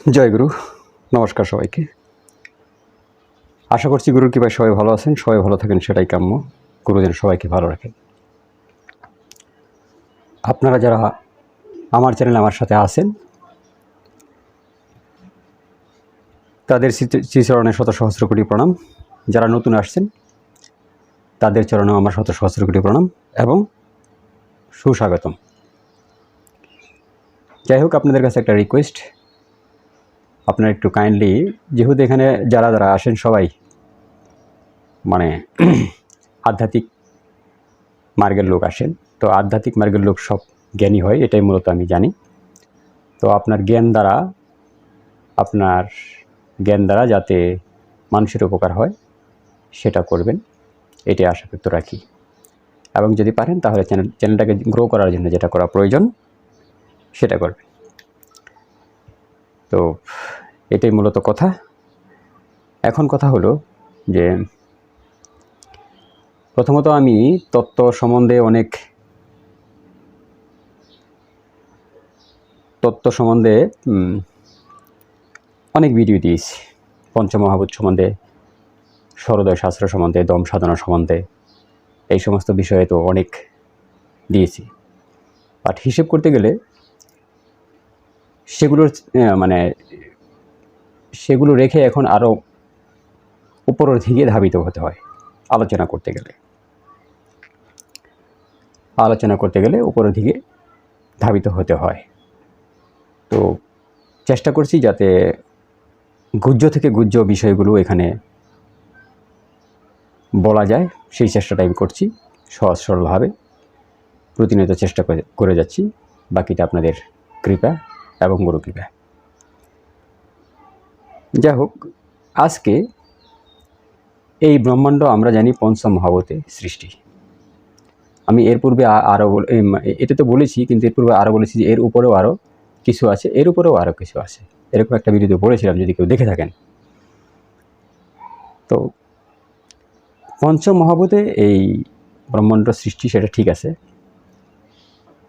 জয় গুরু। নমস্কার সবাইকে। আশা করছি গুরুর কৃপায় সবাই ভালো আছেন, সবাই ভালো থাকেন, সেটাই কাম্য। গুরু যেন সবাইকে ভালো রাখেন। আপনারা যারা আমার চ্যানেলে আমার সাথে আছেন তাদের শ্রীচরণে শত সহস্র কোটি প্রণাম। যারা নতুন আসছেন তাদের চরণেও আমার শত সহস্র কোটি প্রণাম এবং সুস্বাগতম। যাই হোক, আপনাদের কাছে একটা রিকোয়েস্ট, আপনারা একটু কাইন্ডলি, যেহেতু এখানে যারা যারা আসেন সবাই মানে আধ্যাত্মিক মার্গের লোক আসেন, তো আধ্যাত্মিক মার্গের লোক সব জ্ঞানী হয়, এটাই মূলত আমি জানি। তো আপনার জ্ঞান দ্বারা যাতে মানুষের উপকার হয় সেটা করবেন, এটাই আশা ব্যক্ত রাখি। এবং যদি পারেন তাহলে চ্যানেলটাকে গ্রো করার জন্য যেটা করা প্রয়োজন সেটা করবেন। তো এটাই মূলত কথা। এখন কথা হলো যে প্রথমত আমি তত্ত্ব সম্বন্ধে অনেক ভিডিও দিয়েছি। পঞ্চমহাভূত সম্বন্ধে, সর্বোদয় শাস্ত্র সম্বন্ধে, দম সাধনা সম্বন্ধে, এই সমস্ত বিষয়ে তো অনেক দিয়েছি। বাট হিসেব করতে গেলে সেগুলো রেখে এখন আরও উপরের দিকে ধাবিত হতে হয়। আলোচনা করতে গেলে উপরের দিকে ধাবিত হতে হয়। তো চেষ্টা করছি যাতে গুহ্য থেকে গুহ্য বিষয়গুলো এখানে বলা যায়, সেই চেষ্টাটা আমি করছি সহজ সরলভাবে, প্রতিনিয়ত চেষ্টা করে যাচ্ছি। বাকিটা আপনাদের কৃপা এবং গুরু কৃপা। যাই হোক, আজকে এই ব্রহ্মাণ্ড আমরা জানি পঞ্চমহাভূতে সৃষ্টি। আমি এর পূর্বে এটা তো বলেছি, কিন্তু এর পূর্বে আরও বলেছি যে এর উপরেও আরও কিছু আছে, এর উপরেও আরও কিছু আছে, এরকম একটা ভিডিওতে বলেছিলাম, যদি কেউ দেখে থাকেন। তো পঞ্চমহাভূতে এই ব্রহ্মাণ্ড সৃষ্টি সেটা ঠিক আছে,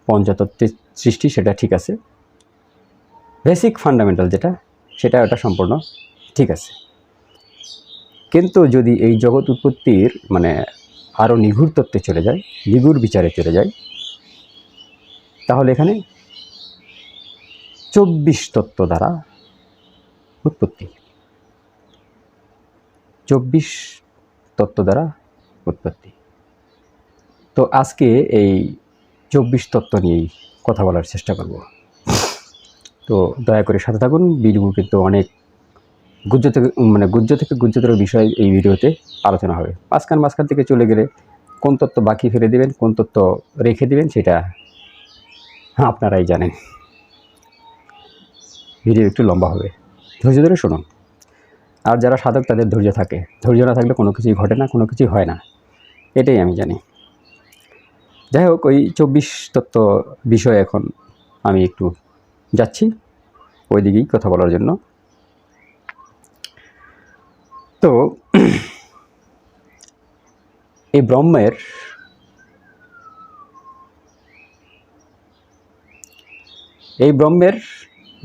পঞ্চতত্ত্বের সৃষ্টি সেটা ঠিক আছে, বেসিক ফান্ডামেন্টাল সেটা ওটা সম্পূর্ণ ঠিক আছে। কিন্তু যদি এই জগৎ উৎপত্তির আরও নিগূঢ় তত্ত্বে চলে যায়, নিগূঢ় বিচারে চলে যায়, তাহলে এখানে 24 তত্ত্ব দ্বারা উৎপত্তি, 24 তত্ত্ব দ্বারা উৎপত্তি। তো আজকে এই 24 তত্ত্ব নিয়েই কথা বলার চেষ্টা করব। তো দয়া করে সাথে থাকুন। ভিডিও কিন্তু অনেক গুহ্য থেকে গুহ্যতর বিষয় এই ভিডিওতে আলোচনা হবে। মাঝখান থেকে চলে গেলে কোন তত্ত্ব বাকি ফেলে দেবেন, কোন তত্ত্ব রেখে দেবেন, সেটা আপনারাই জানেন। ভিডিও একটু লম্বা হবে, ধৈর্য ধরে শুনুন। আর যারা সাধক তাদের ধৈর্য থাকে, ধৈর্য না থাকলে কোনো কিছুই ঘটে না, কোনো কিছুই হয় না, এটাই আমি জানি। যাই হোক, ওই 24 তত্ত্ব বিষয়ে এখন আমি একটু যাচ্ছি ওই দিকেই কথা বলার জন্য। তো এই ব্রহ্মের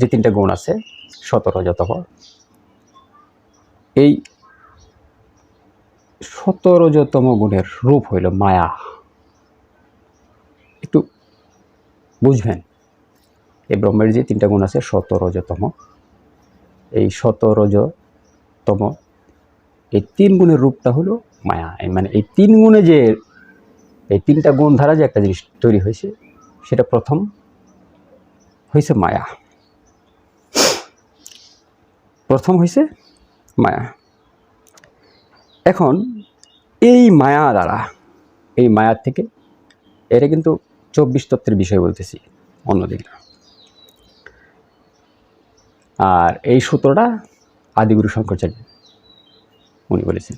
যে 3টা গুণ আছে, 17 যতম, এই 17তম গুণের রূপ হইল মায়া। একটু বুঝবেন, এই ব্রহ্মের যে 3টা গুণ আছে 17তম, এই 17তম এই 3 গুণের রূপটা হলো মায়া। এই 3 গুণে যে এই 3টা গুণ ধারা যে একটা জিনিস তৈরি হয়েছে, সেটা প্রথম হয়েছে মায়া। এখন এই মায়ার থেকে, এটা কিন্তু 24 তত্ত্বের বিষয় বলতেছি অন্যদিকে, আর এই সূত্রটা আদিগুরু শঙ্করাচার্য উনি বলেছেন।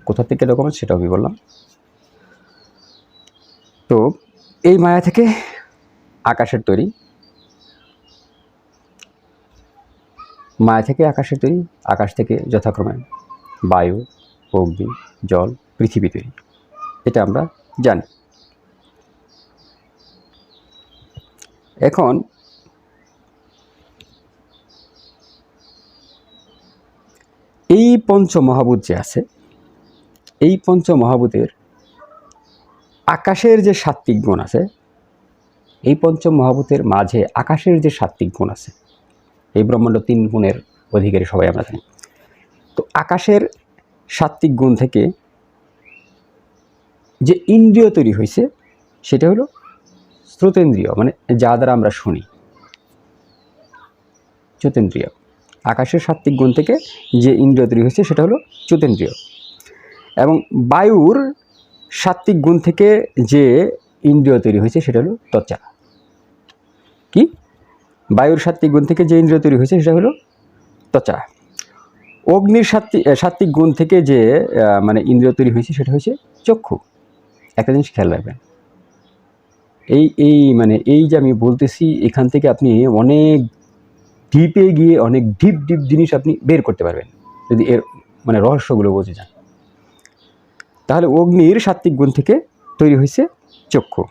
কোথা থেকে ডকুমেন্ট সেটাও আমি বললাম। তো এই মায়া থেকে আকাশের তৈরি, আকাশ থেকে যথাক্রমে বায়ু, অগ্নি, জল, পৃথিবী তৈরি, এটা আমরা জানি। এখন এই পঞ্চমহাভূত যে আছে, এই পঞ্চমহাভূতের আকাশের যে সাত্ত্বিক গুণ আছে, এই পঞ্চমহাভূতের মাঝে আকাশের যে সাত্ত্বিক গুণ আছে, এই ব্রহ্মাণ্ড 3 গুণের অধিকারী সবাই আমরা জানি। তো আকাশের সাত্ত্বিক গুণ থেকে যে ইন্দ্রিয় তৈরি হয়েছে সেটা হলো শ্রোতেন্দ্রিয়, মানে যা দ্বারা আমরা শুনি, চোতেন্দ্রিয়। আকাশের সাত্ত্বিক গুণ থেকে যে ইন্দ্রিয় তৈরি হয়েছে সেটা হলো চোতেন্দ্রিয়। এবং বায়ুর সাত্ত্বিক গুণ থেকে যে ইন্দ্রিয় তৈরি হয়েছে সেটা হলো ত্বচা। কি? বায়ুর সাত্ত্বিক গুণ থেকে যে ইন্দ্রিয় তৈরি হয়েছে সেটা হলো ত্বচা। অগ্নির সাত্ত্বিক গুণ থেকে যে মানে ইন্দ্রিয় তৈরি হয়েছে সেটা হচ্ছে চক্ষু। একটা জিনিস খেয়াল রাখবেন, মানে এই যে আমি বলতেছি, এখান থেকে আপনি অনেক ডিপে গিয়ে অনেক ডিপ জিনিস আপনি বের করতে পারবেন যদি এর মানে রহস্যগুলো বুঝে যান। তাহলে অগ্নির সাত্ত্বিক গুণ থেকে তৈরি হয়েছে চক্ষু।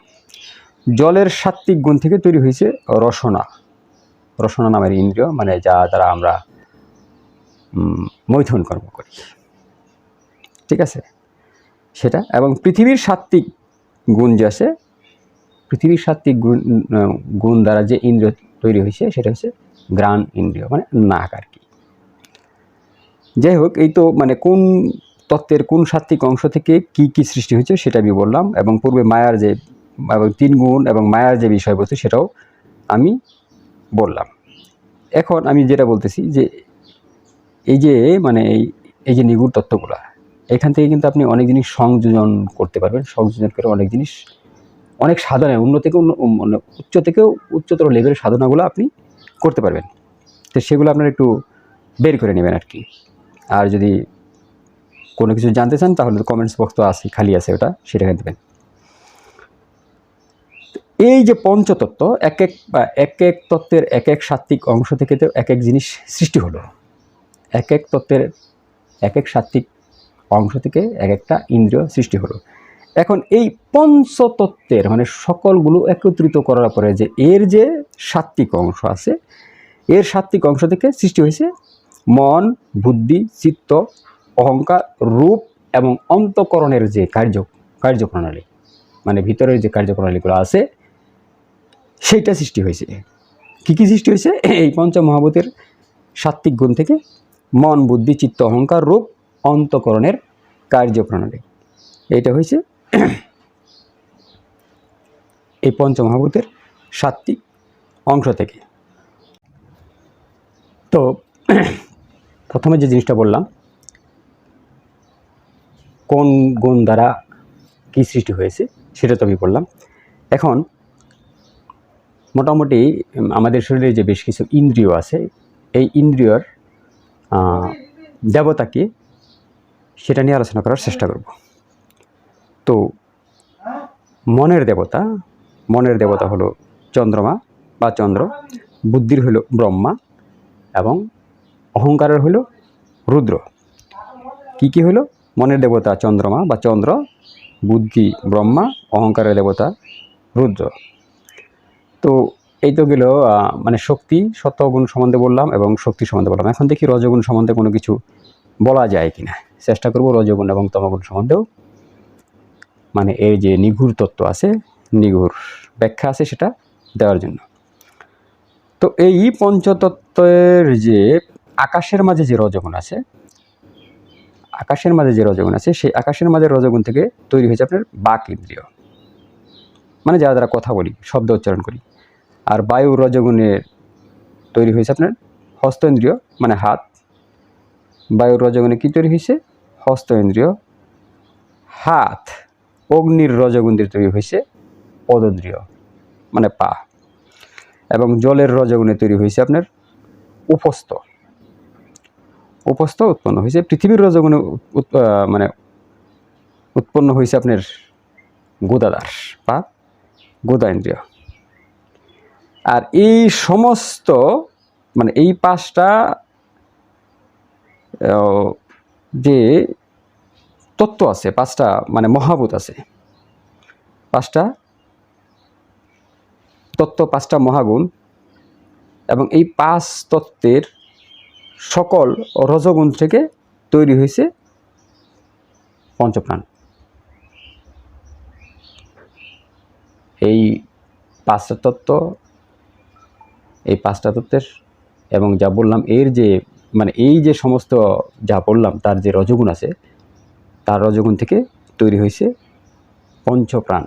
জলের সাত্ত্বিক গুণ থেকে তৈরি হয়েছে রসনা। রসনা নামের ইন্দ্রিয়, মানে যা দ্বারা আমরা মৈথুন কর্ম করি, ঠিক আছে সেটা। এবং পৃথিবীর সাত্ত্বিক গুণ যে আছে, পৃথিবীর সাত্ত্বিক গুণ দ্বারা যে ইন্দ্রিয় তৈরি হয়েছে সেটা হচ্ছে ঘ্রাণ ইন্দ্রিয়, মানে নাক আর কি। যাই হোক, এই তো মানে কোন তত্ত্বের কোন সাত্ত্বিক অংশ থেকে কি কি সৃষ্টি হয়েছে সেটা আমি বললাম, এবং পূর্বে মায়ার যে 3 গুণ এবং মায়ার যে বিষয়বস্তু সেটাও আমি বললাম। এখন আমি যেটা বলতেছি যে এই যে মানে এই যে নিগুড় তত্ত্বগুলো, এখান থেকে কিন্তু আপনি অনেক জিনিস সংযোজন করতে পারবেন। সংযোজন করে অনেক জিনিস, অনেক সাধনা, উচ্চতর লেভেলের সাধনাগুলো আপনি করতে পারবেন। তো সেগুলো আপনারা একটু বের করে নেবেন আর কি। আর যদি কোনো কিছু জানতে চান তাহলে কমেন্টস বক্স তো আছে, খালি আছে, ওটা সেটাকে দেবেন। এই যে পঞ্চতত্ত্ব, এক এক তত্ত্বের এক এক সাত্ত্বিক অংশ থেকে তো এক এক জিনিস সৃষ্টি হলো। এক এক তত্ত্বের এক এক সাত্ত্বিক অংশ থেকে এক একটা ইন্দ্রিয় সৃষ্টি হলো। এখন এই পঞ্চতত্ত্বের মানে সকলগুলো একত্রিত করার পরে যে এর যে সাত্ত্বিক অংশ আছে, এর সাত্ত্বিক অংশ থেকে সৃষ্টি হয়েছে মন, বুদ্ধি, চিত্ত, অহংকার, রূপ এবং অন্তঃকরণের যে কার্যপ্রণালী, মানে ভিতরের যে কার্যপ্রণালীগুলো আছে সেইটা সৃষ্টি হয়েছে। কী কী সৃষ্টি হয়েছে? এই পঞ্চমহাভূতের সাত্ত্বিক গুণ থেকে মন, বুদ্ধি, চিত্ত, অহংকার, রূপ, অন্তঃকরণের কার্যপ্রণালী, এইটা হয়েছে এই পঞ্চমহাভূতের সাত্ত্বিক অংশ থেকে। তো প্রথমে যে জিনিসটা বললাম, কোন গুণ দ্বারা কী সৃষ্টি হয়েছে সেটা তো আমি বললাম। এখন মোটামুটি আমাদের শরীরে যে বেশ কিছু ইন্দ্রিয় আছে, এই ইন্দ্রিয়র দেবতা কি সেটা নিয়ে আলোচনা করার চেষ্টা করব। তো মনের দেবতা হলো চন্দ্রমা বা চন্দ্র, বুদ্ধির হলো ব্রহ্মা এবং অহংকারের হলো রুদ্র। কি হলো? মনের দেবতা চন্দ্রমা বা চন্দ্র, বুদ্ধি ব্রহ্মা, অহংকারের দেবতা রুদ্র। তো এই তো গেল মানে শক্তি, সত্ত্বগুণ সম্বন্ধে বললাম এবং শক্তি সম্বন্ধে বললাম। এখন দেখি রজগুণ সম্বন্ধে কোনো কিছু বলা যায় কিনা, চেষ্টা করব রজগুণ এবং তমগুণ সম্বন্ধেও মানে এর যে নিগূঢ় তত্ত্ব আছে, নিগূঢ় ব্যাখ্যা আছে সেটা দেওয়ার জন্য। তো এই পঞ্চতত্ত্বের যে আকাশের মাঝে যে রজগুণ আছে, সেই আকাশের মাঝে রজগুণ থেকে তৈরি হয়েছে আপনার বাক ইন্দ্রিয়, মানে যারা দ্বারা কথা বলি, শব্দ উচ্চারণ করি। আর বায়ু রজগুণের তৈরি হয়েছে আপনার হস্ত ইন্দ্রিয়, মানে হাত। বায়ুর রজগুণে কী তৈরি হয়েছে? হস্ত ইন্দ্রিয়, হাত। অগ্নির রজগুণ দিয়ে তৈরি হয়েছে পদেন্দ্রিয়, মানে পা। এবং জলের রজগুণে তৈরি হয়েছে আপনার উপস্থ উৎপন্ন হয়েছে। পৃথিবীর রজগুণে মানে উৎপন্ন হয়েছে আপনার গোদাদার বা গোদা ইন্দ্রিয়। আর এই সমস্ত মানে এই 5টা যে তত্ত্ব আছে, 5টা মানে মহাভূত আছে, 5টা তত্ত্ব, 5টা মহাগুণ, এবং এই 5 তত্ত্বের সকল রজগুণ থেকে তৈরি হয়েছে পঞ্চপ্রাণ। এই পাঁচটা তত্ত্ব, এই পাঁচটা তত্ত্বের এবং যা বললাম এর যে মানে এই যে সমস্ত যা বললাম তার যে রজগুণ আছে, তার রজগুণ থেকে তৈরি হয়েছে পঞ্চপ্রাণ।